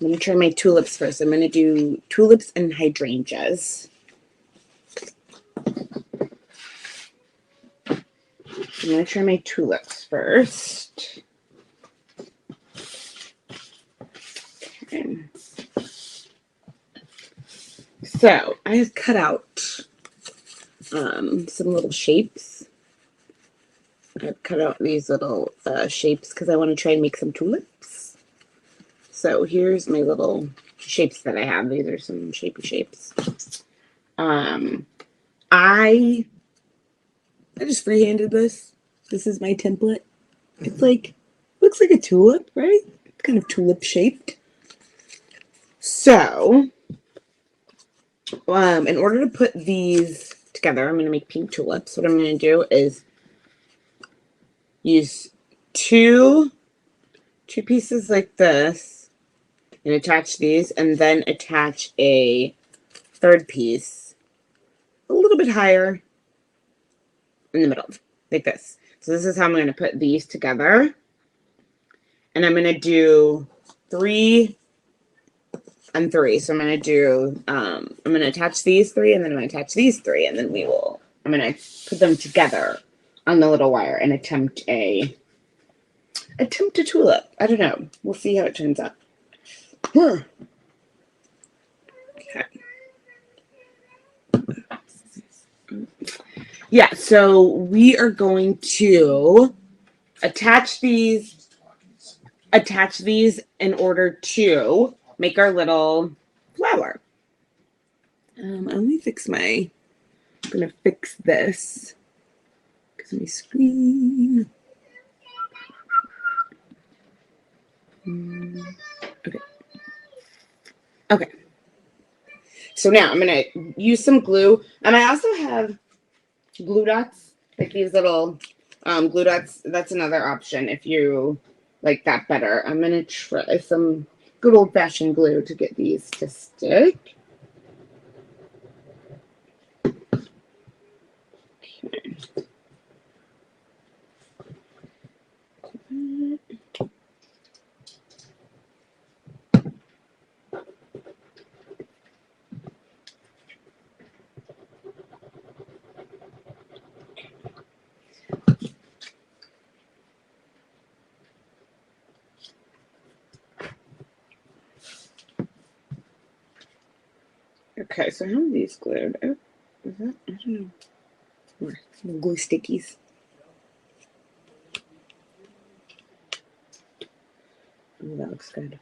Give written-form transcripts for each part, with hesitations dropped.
I'm going to try my tulips first. I'm going to do tulips and hydrangeas. I'm going to try my tulips first. Okay. So I have cut out some little shapes. I've cut out these little shapes because I want to try and make some tulips. So here's my little shapes that I have. These are some shapy shapes. I just freehanded this. This is my template. It's like, looks like a tulip, right? It's kind of tulip shaped. So, in order to put these together, I'm going to make pink tulips. What I'm going to do is use two pieces like this and attach these, and then attach a third piece a little bit higher in the middle, like this. So this is how I'm going to put these together. And I'm going to do 3 and 3. So I'm going to do, I'm going to attach these 3, and then I'm going to attach these 3, and then I'm going to put them together on the little wire and attempt a tulip. I don't know. We'll see how it turns out. Okay. Yeah, so we are going to attach these in order to make our little flower. I'm gonna fix this because my screen. Okay. So now I'm gonna use some glue, and I also have glue dots, like these little glue dots. That's another option if you like that better. I'm gonna try some good old-fashioned glue to get these to stick. Okay. Okay, so how are these glued? Oh, is that? I don't know. Or some glue stickies. Oh, that looks good.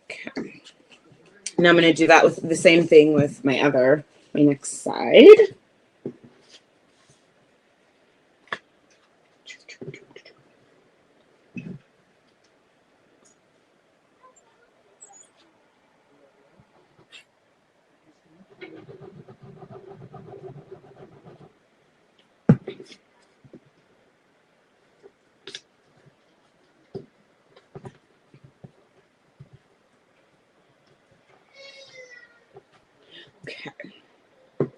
Okay. Now I'm going to do that with the same thing with my next side. Okay. Got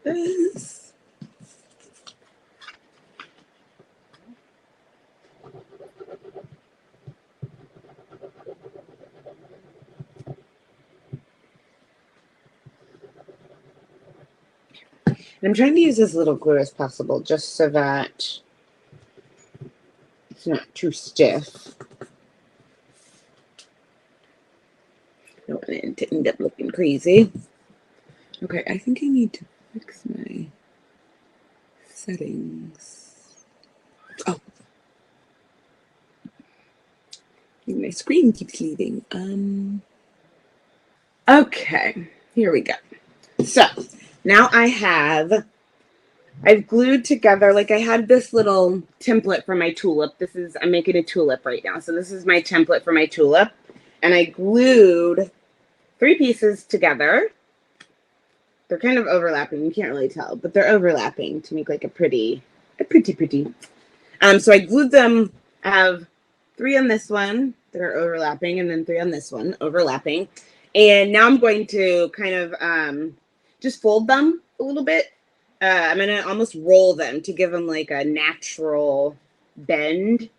this. And I'm trying to use as little glue as possible just so that it's not too stiff. I don't want it to end up looking crazy. Okay, I think I need to fix my settings. Oh. My screen keeps leaving. Okay, here we go. So now I've glued together, like I had this little template for my tulip. I'm making a tulip right now. So this is my template for my tulip. And I glued 3 pieces together. They're kind of overlapping. You can't really tell, but they're overlapping to make like a pretty. So I glued them. I have 3 on this one that are overlapping, and then 3 on this one overlapping. And now I'm going to kind of just fold them a little bit. I'm going to almost roll them to give them like a natural bend,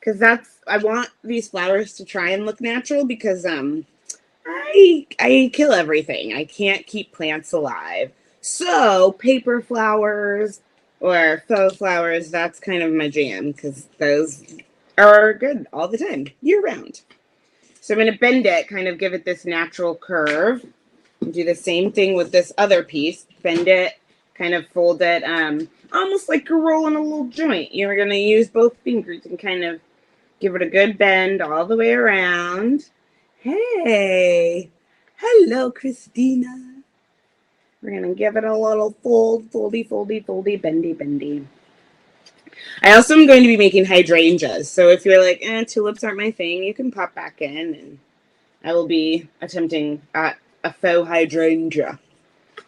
because I want these flowers to try and look natural because I kill everything. I can't keep plants alive. So paper flowers or faux flowers, that's kind of my jam because those are good all the time, year round. So I'm going to bend it, kind of give it this natural curve. And do the same thing with this other piece. Bend it, kind of fold it, almost like you're rolling a little joint. You're going to use both fingers and kind of give it a good bend all the way around. Hey, hello, Christina. We're going to give it a little fold, foldy, foldy, foldy, bendy, bendy. I also am going to be making hydrangeas. So if you're like, tulips aren't my thing, you can pop back in and I will be attempting a faux hydrangea.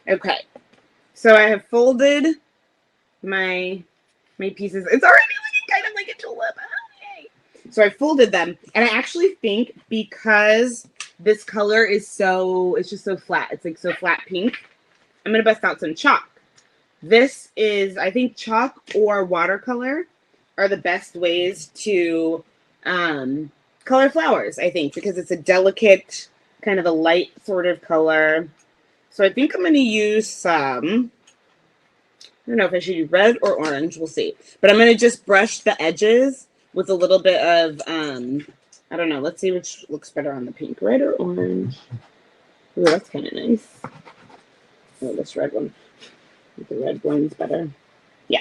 Okay. So I have folded my pieces. It's already looking kind of like a tulip. Oh, yay. So I folded them. And I actually think because this color is it's just so flat. It's like so flat pink. I'm going to bust out some chalk. This is, I think chalk or watercolor are the best ways to color flowers, I think, because it's a delicate, kind of a light sort of color. So I think I'm going to use some, I don't know if I should do red or orange, we'll see. But I'm going to just brush the edges with a little bit of, I don't know, let's see which looks better on the pink, red or orange. Ooh, that's kind of nice. Oh, this red one. The red one's better. Yeah.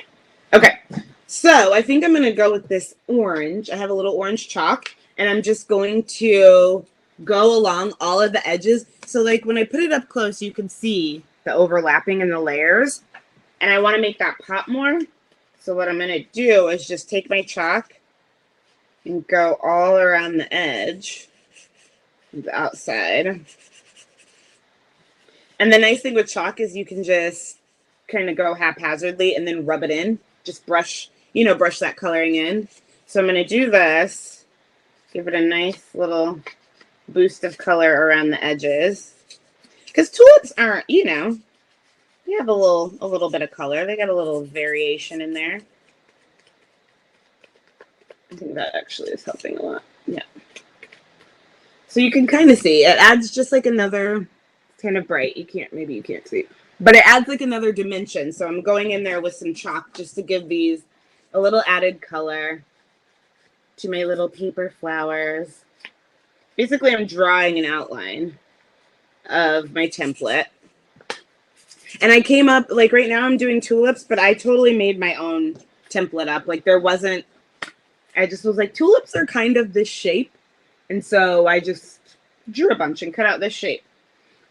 Okay. So I think I'm going to go with this orange. I have a little orange chalk, and I'm just going to go along all of the edges. So like when I put it up close, you can see the overlapping in the layers. And I want to make that pop more. So what I'm going to do is just take my chalk and go all around the edge, the outside. And the nice thing with chalk is you can just kind of go haphazardly and then rub it in. Just brush, brush that coloring in. So I'm going to do this, give it a nice little boost of color around the edges. Because tulips aren't, they have a little bit of color. They got a little variation in there. I think that actually is helping a lot. Yeah. So you can kind of see it adds just like another kind of bright. Maybe you can't see, but it adds like another dimension. So I'm going in there with some chalk just to give these a little added color to my little paper flowers. Basically, I'm drawing an outline of my template. And I came up, like right now I'm doing tulips, but I totally made my own template up. Like I just was like, tulips are kind of this shape. And so I just drew a bunch and cut out this shape.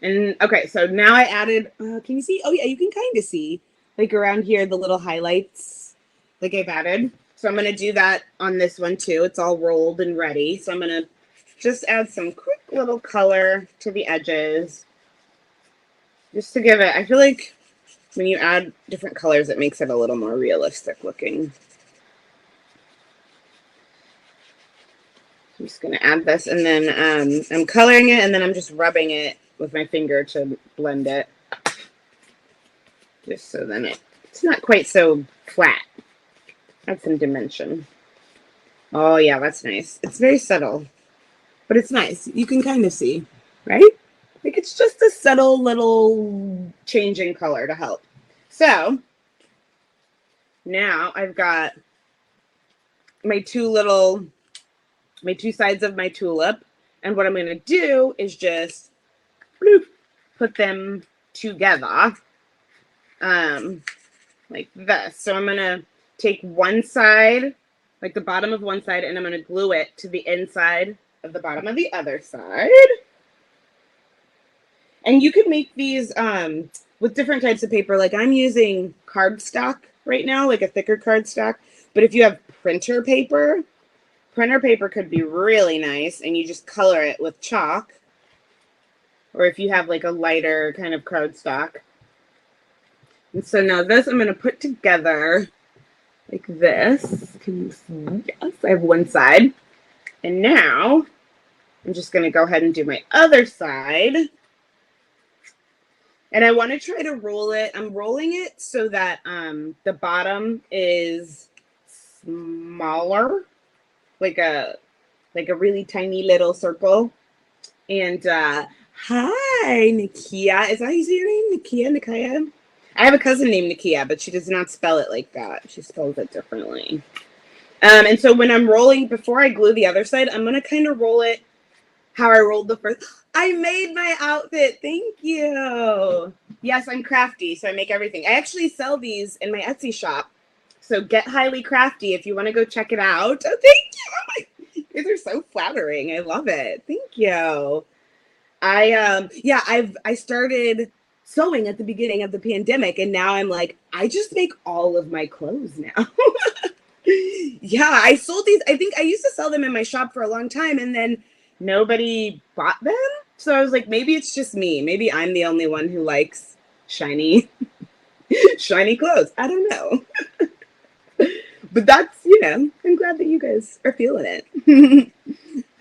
And okay, so now I added, can you see? Oh yeah, you can kind of see like around here, the little highlights like I've added. So I'm going to do that on this one too. It's all rolled and ready. So I'm going to just add some quick little color to the edges. Just to give it, I feel like when you add different colors, it makes it a little more realistic looking. I'm just going to add this, and then I'm coloring it, and then I'm just rubbing it with my finger to blend it. Just so then it's not quite so flat. Add some dimension. Oh, yeah, that's nice. It's very subtle, but it's nice. You can kind of see, right? Like it's just a subtle little change in color to help. So now I've got my two sides of my tulip. And what I'm going to do is just bloop, put them together like this. So I'm going to take one side, like the bottom of one side, and I'm going to glue it to the inside of the bottom of the other side. And you can make these with different types of paper. Like I'm using cardstock right now, like a thicker cardstock. But if you have printer paper could be really nice. And you just color it with chalk. Or if you have like a lighter kind of cardstock. And so now this I'm going to put together like this. Can you see? Yes, I have one side. And now I'm just going to go ahead and do my other side. And I want to try to roll it. I'm rolling it so that the bottom is smaller like a really tiny little circle. And hi, Nakia. Is that how you say your name? Nakia? I have a cousin named Nakia, but she does not spell it like that. She spells it differently. And so when I'm rolling, before I glue the other side, I'm going to kind of roll it how I rolled the first. I made my outfit. Thank you. Yes, I'm crafty, so I make everything. I actually sell these in my Etsy shop. So get Highly Crafty if you want to go check it out. Oh, thank you. Oh my, you guys are so flattering. I love it. Thank you. I started sewing at the beginning of the pandemic, and now I'm like, I just make all of my clothes now. Yeah, I sold these. I think I used to sell them in my shop for a long time, and then nobody bought them. So I was like, maybe it's just me. Maybe I'm the only one who likes shiny, shiny clothes. I don't know. But that's, I'm glad that you guys are feeling it.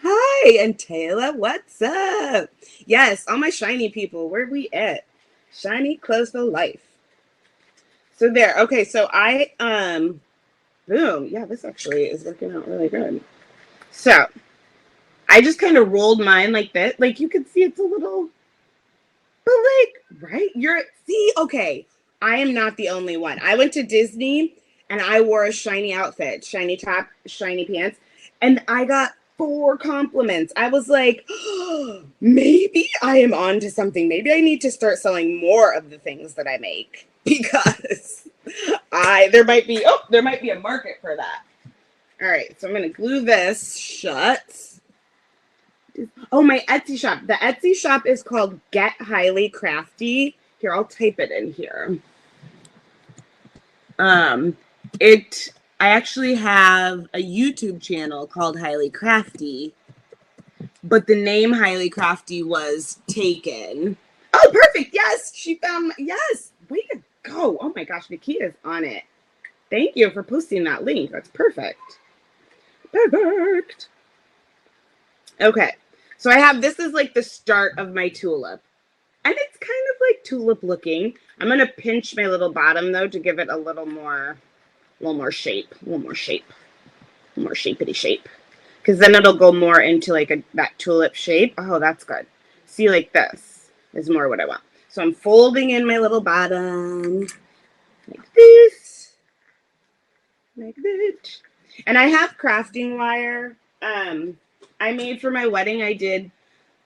Hi, and Taylor, what's up? Yes, all my shiny people, where we at? Shiny clothes for life. So there. Okay, so boom. Yeah, this actually is working out really good. So I just kind of rolled mine like this. Like you can see it's a little, but like, right? Okay. I am not the only one. I went to Disney and I wore a shiny outfit, shiny top, shiny pants, and I got 4 compliments. I was like, oh, maybe I am onto something. Maybe I need to start selling more of the things that I make because there might be a market for that. All right, so I'm gonna glue this shut. Oh, my Etsy shop. The Etsy shop is called Get Highly Crafty. Here, I'll type it in here. Um, I actually have a YouTube channel called Highly Crafty, but the name Highly Crafty was taken. Oh, perfect. Yes, she found yes. Way to go. Oh my gosh, Nikita's on it. Thank you for posting that link. That's perfect. Perfect. Okay. So this is like the start of my tulip. And it's kind of like tulip looking. I'm going to pinch my little bottom though to give it a little more shape, a little more shapity shape. Because then it'll go more into like that tulip shape. Oh, that's good. See, like this is more what I want. So I'm folding in my little bottom like this, like that. And I have crafting wire. I made for my wedding, I did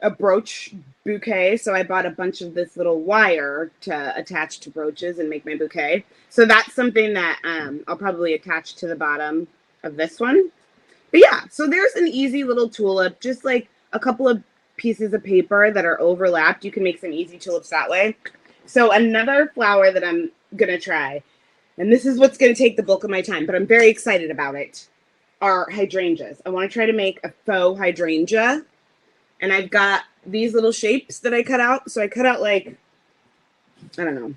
a brooch bouquet. So I bought a bunch of this little wire to attach to brooches and make my bouquet. So that's something that I'll probably attach to the bottom of this one. But yeah, so there's an easy little tulip, just like a couple of pieces of paper that are overlapped. You can make some easy tulips that way. So another flower that I'm going to try, and this is what's going to take the bulk of my time, but I'm very excited about it, are hydrangeas. I want to try to make a faux hydrangea. And I've got these little shapes that I cut out. So I cut out like, I don't know,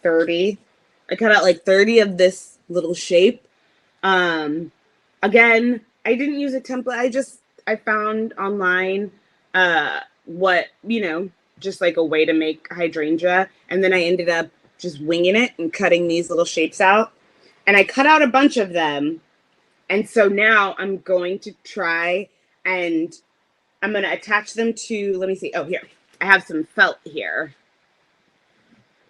30. I cut out like 30 of this little shape. Again, I didn't use a template. I found online just like a way to make hydrangea. And then I ended up just winging it and cutting these little shapes out. And I cut out a bunch of them. And so now I'm going to try and I'm going to attach them to, let me see. Oh, here. I have some felt here.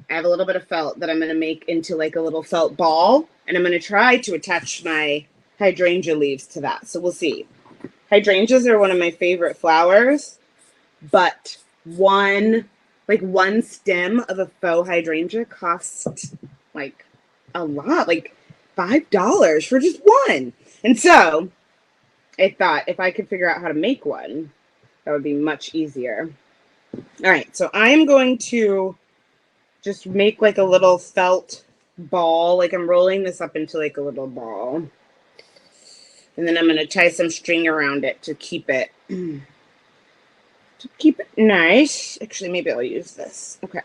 I have a little bit of felt that I'm going to make into like a little felt ball. And I'm going to try to attach my hydrangea leaves to that. So we'll see. Hydrangeas are one of my favorite flowers. But one stem of a faux hydrangea costs like a lot. Like $5 for just one. And so I thought if I could figure out how to make one, that would be much easier. All right, so I'm going to just make like a little felt ball. Like I'm rolling this up into like a little ball. And then I'm going to tie some string around it to keep it nice. Actually, maybe I'll use this. Okay.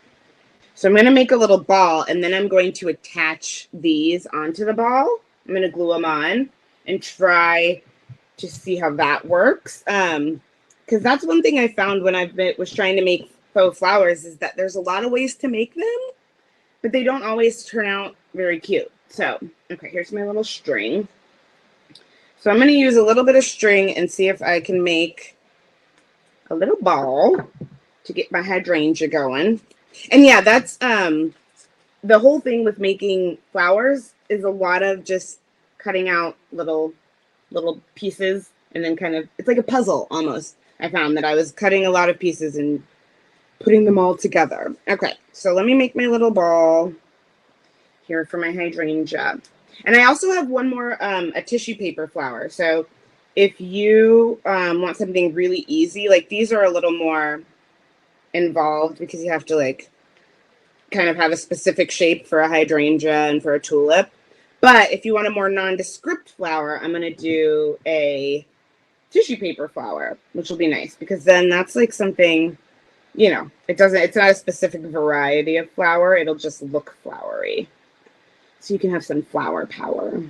So I'm going to make a little ball, and then I'm going to attach these onto the ball. I'm going to glue them on and try to see how that works. Because that's one thing I found when was trying to make faux flowers is that there's a lot of ways to make them, but they don't always turn out very cute. So, okay, here's my little string. So I'm going to use a little bit of string and see if I can make a little ball to get my hydrangea going. And yeah, that's the whole thing with making flowers is a lot of just cutting out little pieces and then kind of, it's like a puzzle almost. I found that I was cutting a lot of pieces and putting them all together. Okay, so let me make my little ball here for my hydrangea. And I also have one more, a tissue paper flower. So if you want something really easy, like these are a little more involved because you have to like kind of have a specific shape for a hydrangea and for a tulip. But if you want a more nondescript flower, I'm going to do a tissue paper flower, which will be nice because then that's like something, you know, it's not a specific variety of flower. It'll just look flowery. So you can have some flower power. A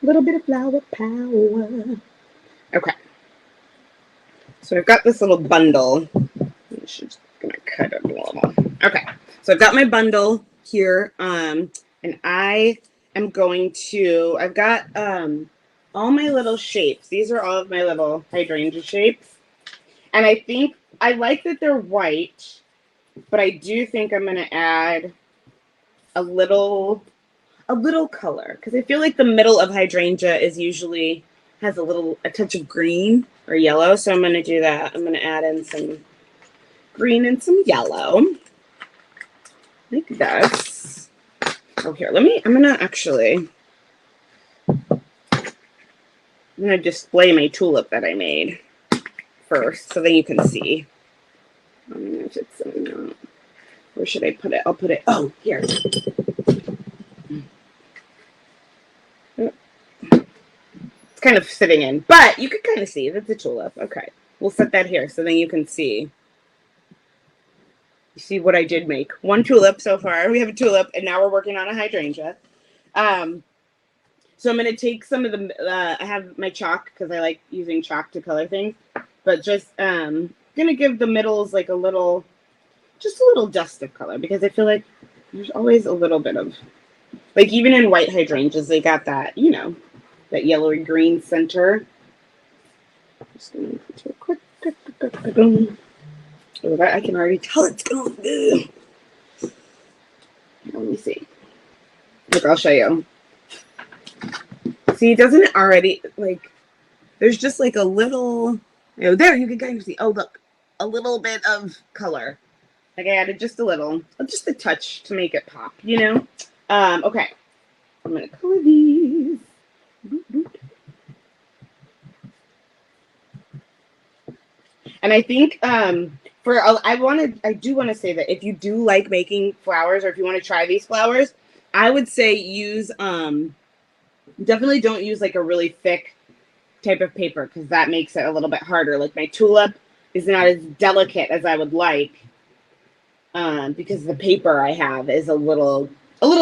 little bit of flower power. Okay. So I've got this little bundle. I'm just going to cut it a little. Okay. So I've got my bundle here. And I am going to, I've got all my little shapes. These are all of my little hydrangea shapes. And I think, I like that they're white, but I do think I'm going to add a little color because I feel like the middle of hydrangea is usually has a touch of green or yellow. So I'm going to do that. I'm going to add in some green and some yellow like this. Oh, here, I'm going to display my tulip that I made first so then you can see. Where should I put it? I'll put it, oh, here. It's kind of sitting in, but you can kind of see that's a tulip. Okay, we'll set that here so then you can see. You see what I did make. One tulip so far. We have a tulip, and now we're working on a hydrangea. So I'm going to take some of the, I have my chalk because I like using chalk to color things, but just going to give the middles like just a little dust of color because I feel like there's always a little bit of, like even in white hydrangeas, they got that, you know, that yellowy green center. Just going to do a quick. Oh, that I can already tell it's going to look good. Let me see. Look, I'll show you. See, doesn't it already, like, there's just like a little, you know, there you can kind of see, oh, look, a little bit of color. Like I added just a touch to make it pop, you know? Okay. I'm going to color these. And I think I do want to say that if you do like making flowers or if you want to try these flowers, I would say use, definitely don't use like a really thick type of paper because that makes it a little bit harder. Like my tulip is not as delicate as I would like because the paper I have is a little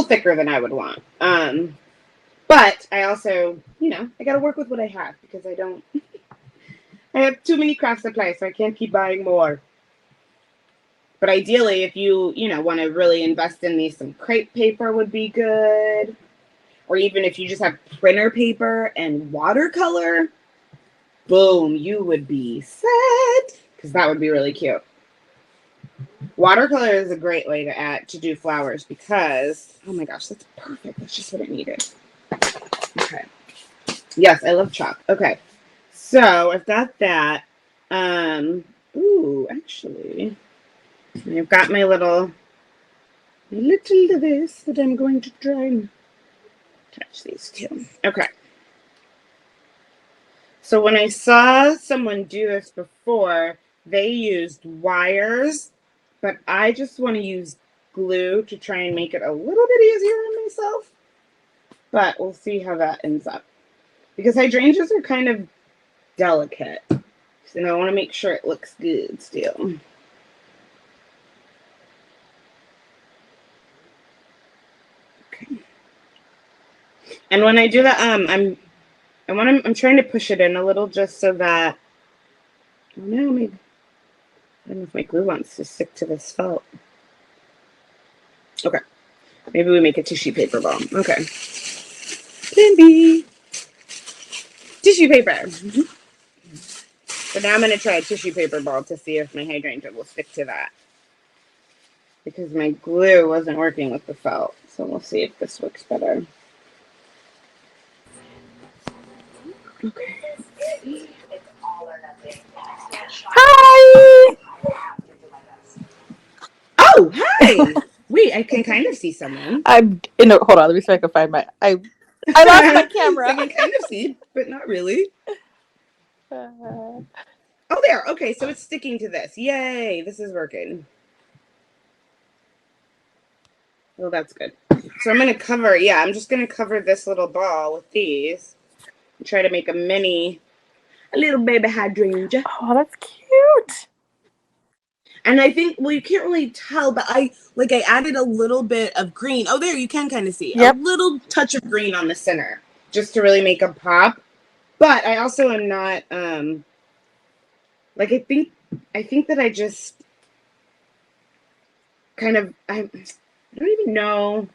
thicker than I would want. But I also, you know, I got to work with what I have because I have too many craft supplies, so I can't keep buying more. But ideally, if you want to really invest in these, some crepe paper would be good. Or even if you just have printer paper and watercolor, boom, you would be set. Because that would be really cute. Watercolor is a great way to do flowers because, oh my gosh, that's perfect. That's just what I needed. Okay. Yes, I love chalk. Okay. So I've got that. Ooh, actually, I've got my little this that I'm going to try and touch these two. Okay. So when I saw someone do this before, they used wires, but I just want to use glue to try and make it a little bit easier on myself. But we'll see how that ends up. Because hydrangeas are kind of delicate. So I want to make sure it looks good still. Okay. And when I do that, I'm trying to push it in a little just so that, I don't know if my glue wants to stick to this felt. Okay. Maybe we make a tissue paper ball. Okay. Plan B. tissue paper. So now I'm going to try a tissue paper ball to see if my hydrangea will stick to that. Because my glue wasn't working with the felt. So we'll see if this works better. Okay. Hi! Oh, hi! Wait, I can kind of see someone. Hold on, let me see if I can find I lost my camera. I can kind of see, but not really. Oh, there. Okay, so it's sticking to this. Yay, this is working. Oh, that's good. So I'm going to cover, I'm just going to cover this little ball with these. And try to make a little baby hydrangea. Oh, that's cute. And I think, well, you can't really tell, but I added a little bit of green. Oh, there, you can kind of see. Yep. A little touch of green on the center, just to really make a pop. But I also am not, I think that I just kind of, I don't even know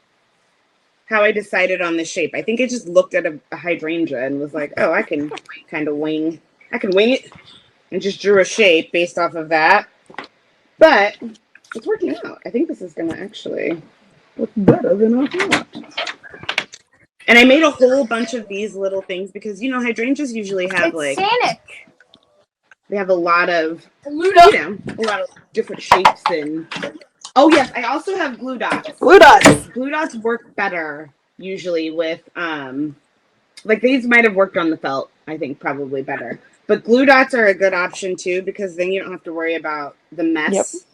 how I decided on the shape. I think I just looked at a hydrangea and was like, oh, I can kind of wing it, and just drew a shape based off of that. But it's working out. I think this is going to actually look better than I thought. And I made a whole bunch of these little things because, hydrangeas usually have they have a lot of, a lot of different shapes. And oh yes, I also have glue dots. Glue dots. Glue dots work better usually with, these might have worked on the felt, I think probably better. But glue dots are a good option too, because then you don't have to worry about the mess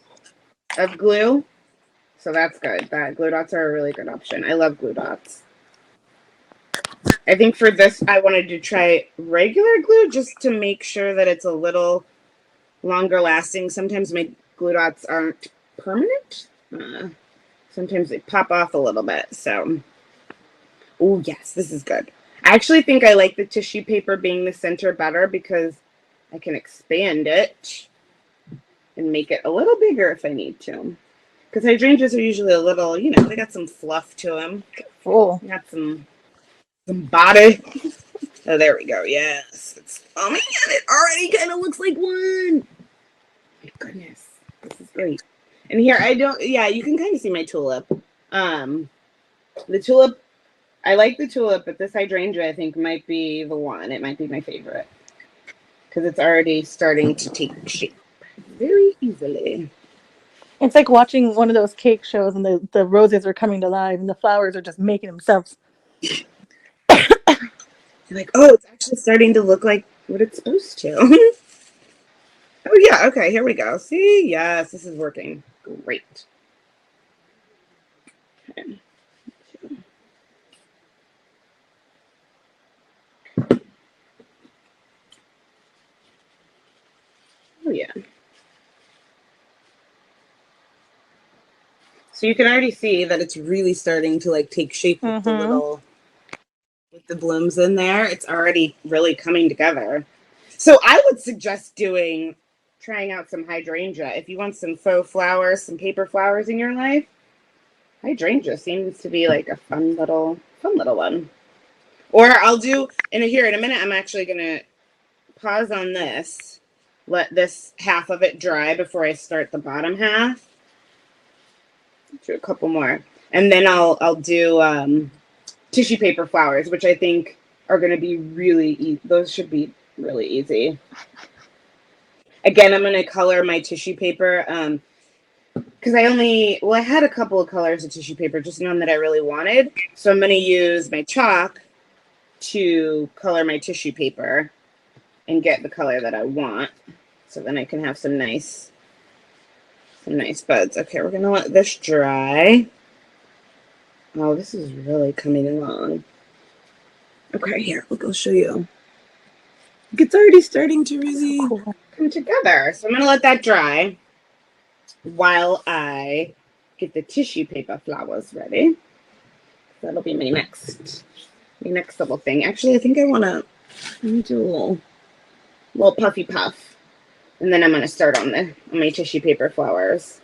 of glue. So that's good. Glue dots are a really good option. I love glue dots. I think for this, I wanted to try regular glue just to make sure that it's a little longer lasting. Sometimes my glue dots aren't permanent. Sometimes they pop off a little bit. So, oh yes, this is good. I actually think I like the tissue paper being the center better because I can expand it and make it a little bigger if I need to. Because hydrangeas are usually a little, they got some fluff to them. Cool. They got some body. Oh, there we go. Yes. Oh man, it already kind of looks like one. My goodness, this is great. And here you can kind of see my tulip. The tulip, I like the tulip, but this hydrangea I think might be the one. It might be my favorite because it's already starting to take shape very easily. It's like watching one of those cake shows and the roses are coming to life and the flowers are just making themselves. You're like, oh, it's actually starting to look like what it's supposed to. Oh, yeah. Okay, here we go. See? Yes, this is working. Great. Okay. Oh, yeah. So you can already see that it's really starting to take shape with with the blooms in there. It's already really coming together. So I would suggest trying out some hydrangea. If you want some faux flowers, some paper flowers in your life, hydrangea seems to be like a fun little one. Or I'll do, here in a minute, I'm actually going to pause on this, let this half of it dry before I start the bottom half. Do a couple more. And then I'll do tissue paper flowers, which I think are going to be really easy. Those should be really easy. Again, I'm going to color my tissue paper because I had a couple of colors of tissue paper, just none that I really wanted. So I'm going to use my chalk to color my tissue paper and get the color that I want. So then I can have some nice buds. Okay, we're going to let this dry. Oh, this is really coming along. Okay, here, I'll show you. It's already starting to really come together. So I'm going to let that dry while I get the tissue paper flowers ready. That'll be my next little thing. Actually, I think I want to do a little puffy puff. And then I'm going to start on my tissue paper flowers.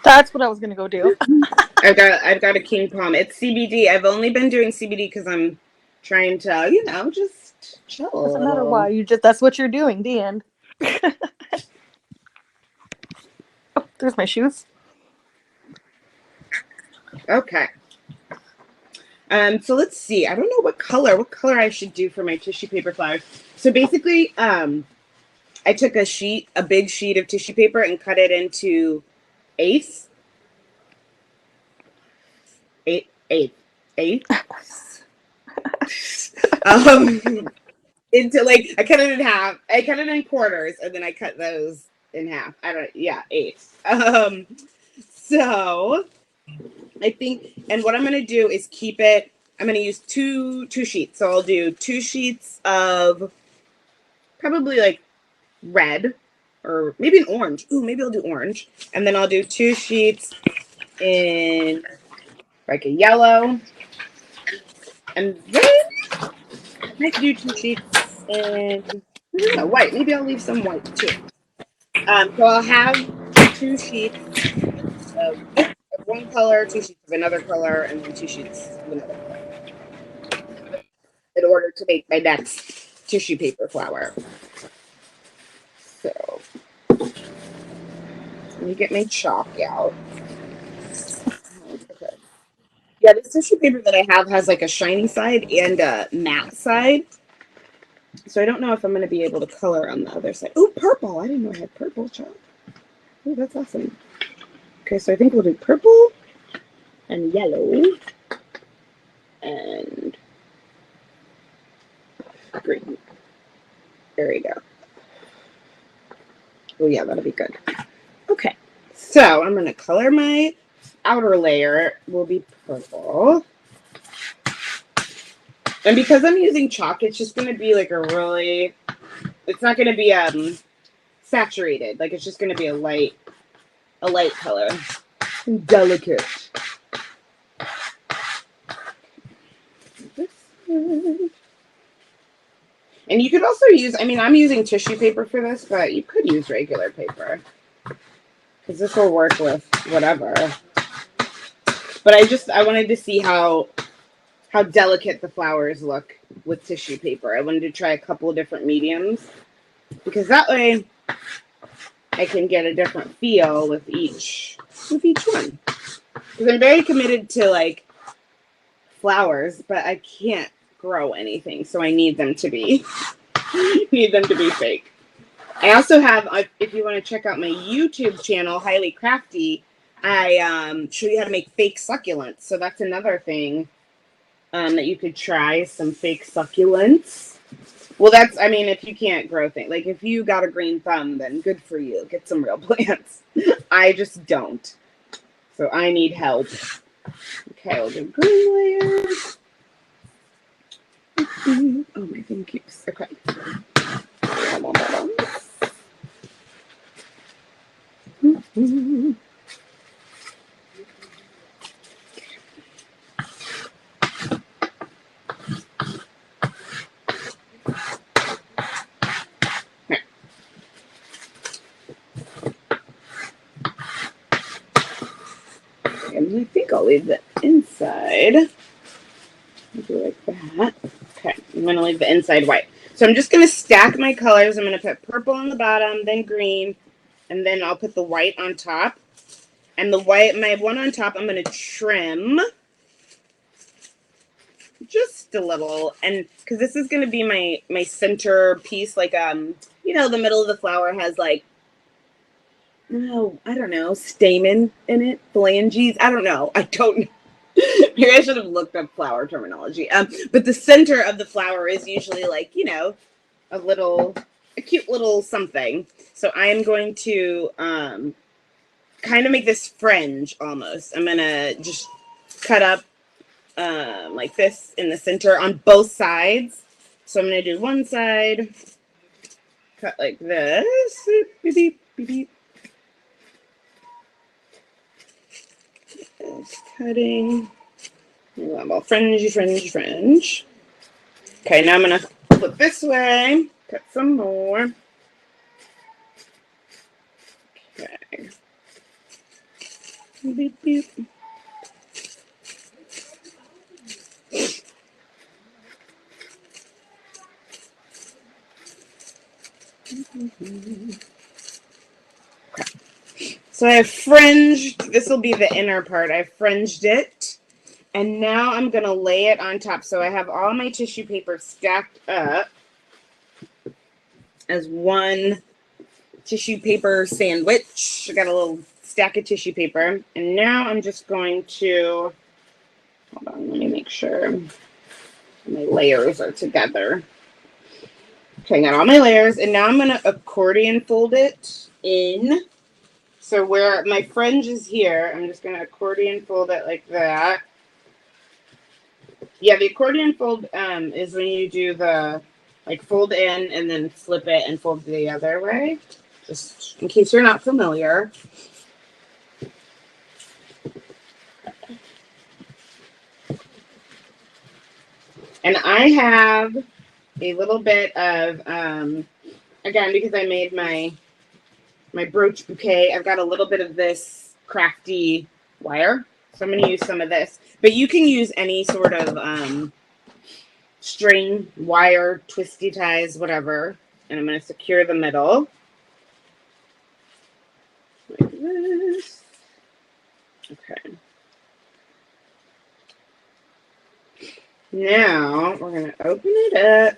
That's what I was going to go do. I've got a king palm. It's CBD. I've only been doing CBD because I'm trying to, you know, just chill a Doesn't matter little. why. That's what you're doing. The end. Oh, there's my shoes. Okay. So let's see. I don't know what color I should do for my tissue paper flowers. So basically, I took a big sheet of tissue paper and cut it into eighths. Eighths. Into like I cut it in half. I cut it in quarters, and then I cut those in half. I don't. Yeah, eighths. So I think, and what I'm gonna do is keep it. I'm gonna use two sheets. So I'll do 2 sheets of probably like red or maybe an orange. Ooh, maybe I'll do orange. And then I'll do 2 sheets in like a yellow. And then I might do 2 sheets in white. Maybe I'll leave some white too. So I'll have 2 sheets of one color, 2 sheets of another color, and then 2 sheets of another color in order to make my next tissue paper flower. So let me get my chalk out. Okay. Yeah, this tissue paper that I have has like a shiny side and a matte side. So I don't know if I'm going to be able to color on the other side. Oh, purple. I didn't know I had purple chalk. Oh, that's awesome. Okay, so I think we'll do purple and yellow and green. There we go. Oh, yeah, that'll be good. Okay, so I'm going to color my outer layer. Will be purple. And because I'm using chalk, it's just going to be like a really, it's not going to be saturated. Like it's just going to be a light color. Delicate. And you could also use, I mean, I'm using tissue paper for this, but you could use regular paper. Because this will work with whatever. But I wanted to see how delicate the flowers look with tissue paper. I wanted to try a couple of different mediums. Because that way I can get a different feel with each one. Because I'm very committed to like flowers, but I can't grow anything, so I need them to be fake. I also have, if you want to check out my YouTube channel, Highly Crafty, I show you how to make fake succulents. So that's another thing that you could try, some fake succulents. Well, that's, I mean, if you can't grow things, like if you got a green thumb, then good for you. Get some real plants. I just don't. So I need help. Okay, I'll do green layer. Oh, my thing keeps, okay. Come on, bottom. And I think I'll leave the inside. Do like that. Okay, I'm going to leave the inside white. So I'm just going to stack my colors. I'm going to put purple on the bottom, then green, and then I'll put the white on top. And the white, my one on top, I'm going to trim just a little. And because this is going to be my center piece, like, you know, the middle of the flower has like, no, I don't know, stamen in it, phalanges. I don't know. Maybe I should have looked up flower terminology. But the center of the flower is usually like, you know, a cute little something. So I am going to kind of make this fringe almost. I'm gonna just cut up like this in the center on both sides. So I'm gonna do one side, cut like this, beep, beep, beep, beep. Cutting. Well, fringe. Okay, now I'm gonna flip this way, cut some more. Okay. Beep, beep. So I have fringed, this will be the inner part. I fringed it. And now I'm going to lay it on top. So I have all my tissue paper stacked up as one tissue paper sandwich. I got a little stack of tissue paper. And now I'm just going to, hold on, let me make sure my layers are together. Okay, I got all my layers. And now I'm going to accordion fold it in. So where my fringe is here, I'm just going to accordion fold it like that. Yeah, the accordion fold is when you do the, like, fold in and then flip it and fold the other way. Just in case you're not familiar. And I have a little bit of, again, because I made my brooch bouquet, I've got a little bit of this crafty wire. So I'm going to use some of this. But you can use any sort of string, wire, twisty ties, whatever. And I'm going to secure the middle. Like this. Okay. Now we're going to open it up.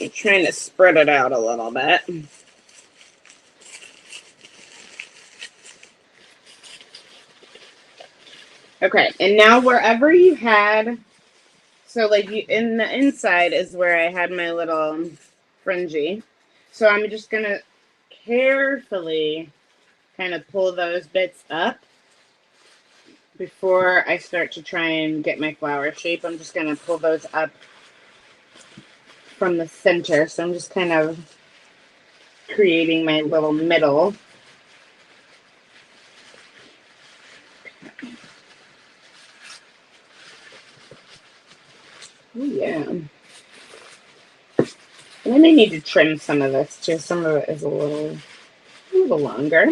I'm trying to spread it out a little bit. Okay, and now wherever you had, so like you, in the inside is where I had my little fringy. So I'm just going to carefully kind of pull those bits up before I start to try and get my flower shape. I'm just going to pull those up from the center. So I'm just kind of creating my little middle. Oh, yeah. And I may need to trim some of this too. Some of it is a little longer.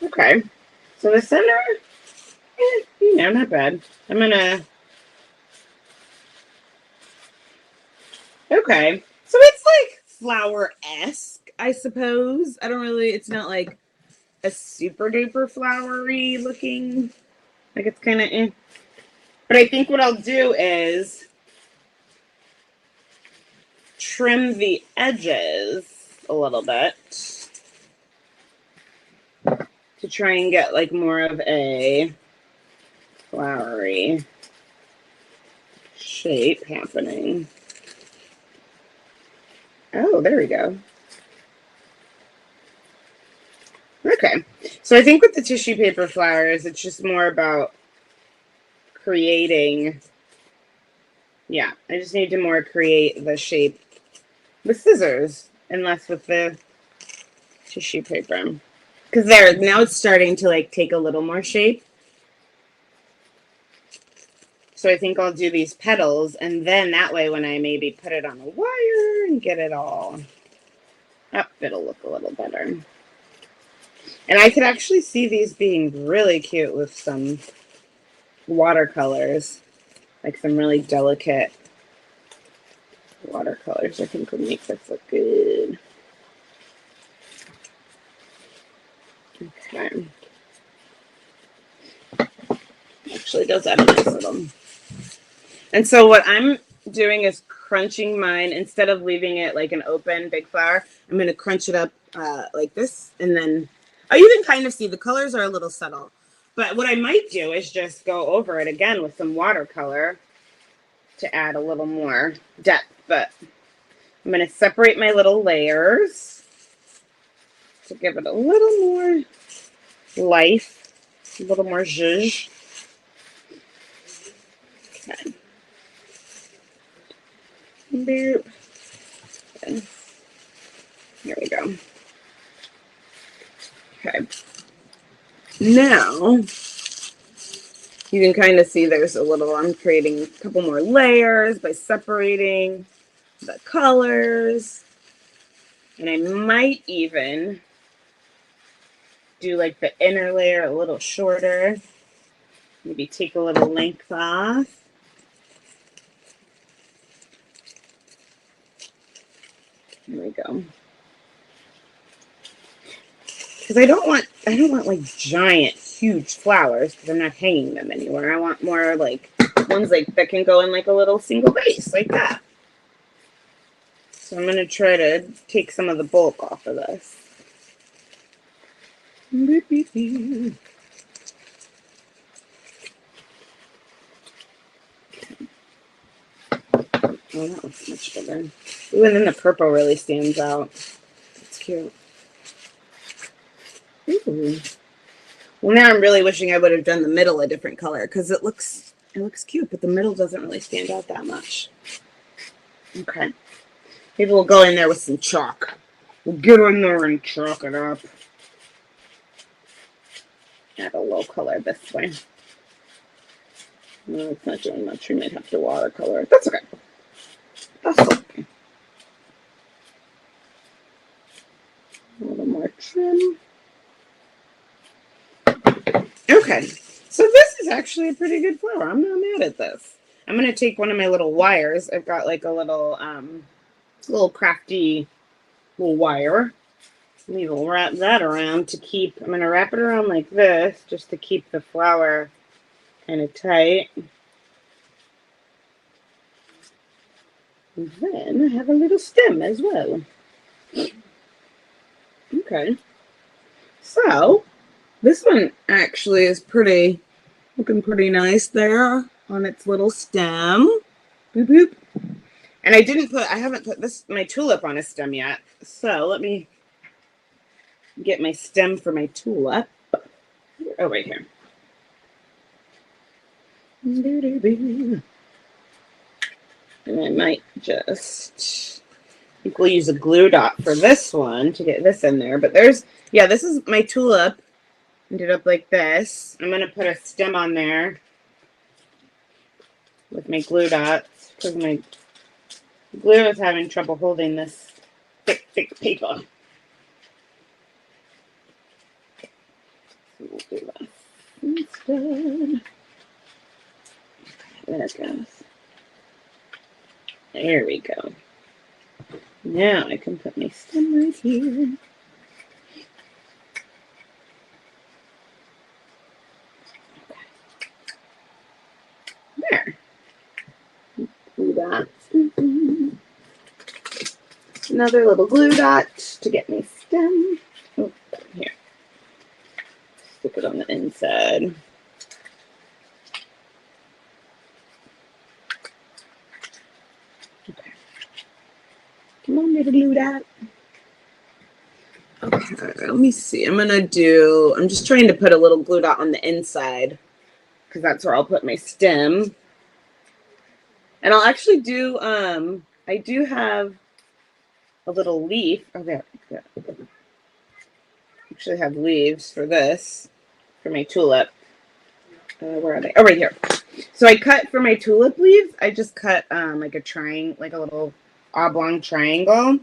Okay. So the center, not bad. I'm gonna. Okay. So it's like flower-esque, I suppose. I don't really. It's not like a super duper flowery looking. Like it's kind of. But I think what I'll do is trim the edges a little bit to try and get like more of a flowery shape happening. Oh, there we go. Okay. So I think with the tissue paper flowers, it's just more about creating. Yeah, I just need to more create the shape with scissors and less with the tissue paper. Because there, now it's starting to like take a little more shape. So I think I'll do these petals, and then that way when I maybe put it on a wire and get it all up, it'll look a little better. And I could actually see these being really cute with some watercolors, like some really delicate watercolors. I think would make this look good. Okay. Actually does have a nice little. And so what I'm doing is crunching mine instead of leaving it like an open big flower. I'm going to crunch it up like this, and then you can kind of see the colors are a little subtle. But what I might do is just go over it again with some watercolor to add a little more depth. But I'm going to separate my little layers to give it a little more life, a little more zhuzh. Okay. Boop. Okay. There we go. Okay. Now, You can kind of see there's a little, I'm creating a couple more layers by separating the colors. And I might even do like the inner layer a little shorter. Maybe take a little length off. There we go. Because I don't want like giant, huge flowers because I'm not hanging them anywhere. I want more like ones like that can go in like a little single vase like that. So I'm gonna try to take some of the bulk off of this. Oh, that looks much better. Ooh, and then the purple really stands out. It's cute. Ooh. Well, now I'm really wishing I would have done the middle a different color because it looks cute, but the middle doesn't really stand out that much. Okay. Maybe we'll go in there with some chalk. We'll get in there and chalk it up. Add a little color this way. No, it's not doing much. We might have to watercolor it. That's okay. That's okay. A little more trim. Okay. So this is actually a pretty good flower. I'm not mad at this. I'm going to take one of my little wires. I've got like a little crafty little wire. Maybe we'll wrap that around to keep, I'm going to wrap it around like this just to keep the flower kind of tight. And then I have a little stem as well. Okay. So this one actually is looking pretty nice there on its little stem. Boop, boop. And I haven't put my tulip on a stem yet. So let me get my stem for my tulip. Oh, right here. And I might just, I think we'll use a glue dot for this one to get this in there. But this is my tulip. Ended up like this. I'm going to put a stem on there with my glue dots because my glue is having trouble holding this thick paper. So we'll do that instead. Okay, there it goes. There we go. Now I can put my stem right here. There. Glue dot. Another little glue dot to get my stem. Oh, here. Stick it on the inside. Okay. Come on, little glue dot. Okay, let me see. I'm just trying to put a little glue dot on the inside because that's where I'll put my stem. And I'll actually do, I do have a little leaf. Oh, there. Actually have leaves for this, for my tulip. Where are they? Oh, right here. So I cut for my tulip leaves. I just cut like a little oblong triangle.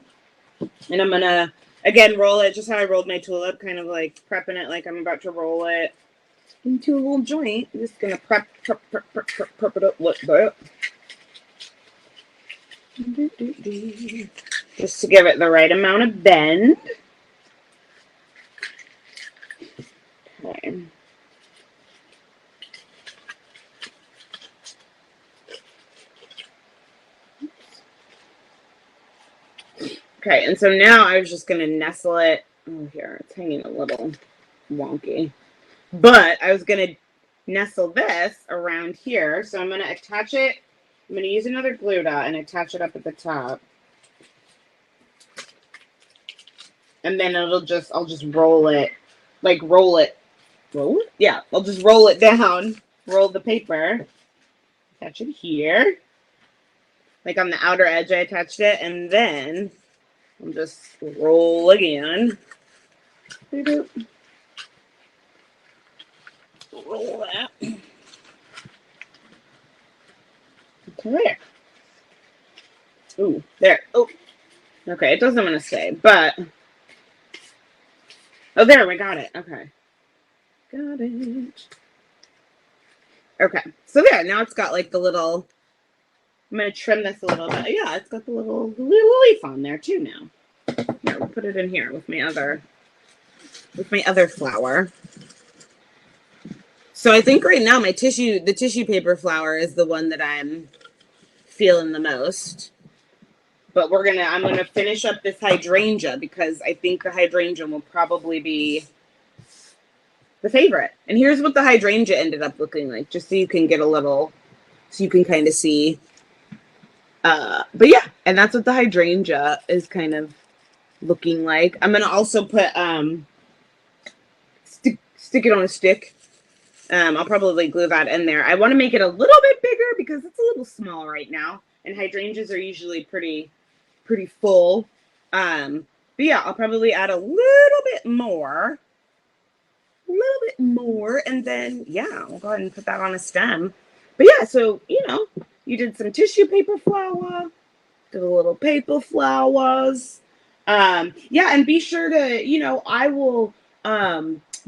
And I'm going to, again, roll it just how I rolled my tulip, kind of like prepping it like I'm about to roll it into a little joint. I'm just going to prep it up like that. Just to give it the right amount of bend. Okay. Okay, and so now I was just going to nestle it. Oh, here, it's hanging a little wonky. But I was going to nestle this around here. So I'm going to attach it. I'm going to use another glue dot and attach it up at the top. And then I'll just roll it. Roll it? Yeah, I'll just roll it down. Roll the paper. Attach it here. Like on the outer edge, I attached it. And then I'll just roll again. Roll that. Where? Ooh, there. Oh, okay. It doesn't want to stay, but oh, there we got it. Okay, got it. Okay, so there. Now it's got like the little. I'm gonna trim this a little bit. Yeah, it's got the little leaf on there too now. Here, we'll put it in here with my other flower. So I think right now the tissue paper flower is the one that I'm feeling the most. But I'm gonna finish up this hydrangea because I think the hydrangea will probably be the favorite. And here's what the hydrangea ended up looking like, just so you can get a little, so you can kind of see. But yeah, and that's what the hydrangea is kind of looking like. I'm gonna also put stick it on a stick. I'll probably glue that in there. I want to make it a little bit bigger because it's a little small right now, and hydrangeas are usually pretty full. But yeah, I'll probably add a little bit more, and then yeah, I'll go ahead and put that on a stem. But yeah, so you did some tissue paper flower, did a little paper flowers. Yeah, and be sure to, I will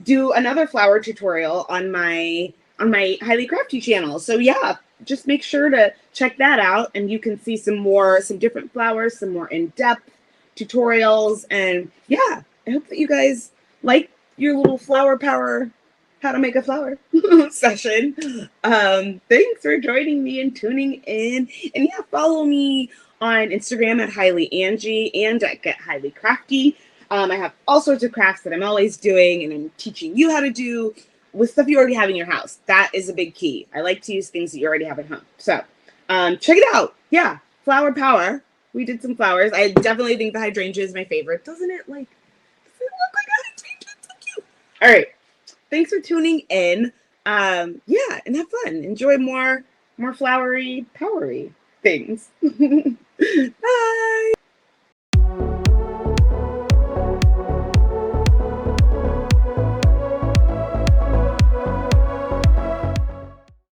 do another flower tutorial on my Highly Crafty channel. So yeah, just make sure to check that out, and you can see some different flowers, some more in-depth tutorials. And yeah, I hope that you guys like your little flower power, how to make a flower session. Thanks for joining me and tuning in. And yeah, follow me on Instagram at Highly Angie and at Get Highly Crafty. I have all sorts of crafts that I'm always doing, and I'm teaching you how to do with stuff you already have in your house. That is a big key. I like to use things that you already have at home. So check it out. Yeah, Flower Power. We did some flowers. I definitely think the hydrangea is my favorite. Doesn't it look like a hydrangea? It's so cute. All right. Thanks for tuning in. Yeah, and have fun. Enjoy more flowery, powery things. Bye.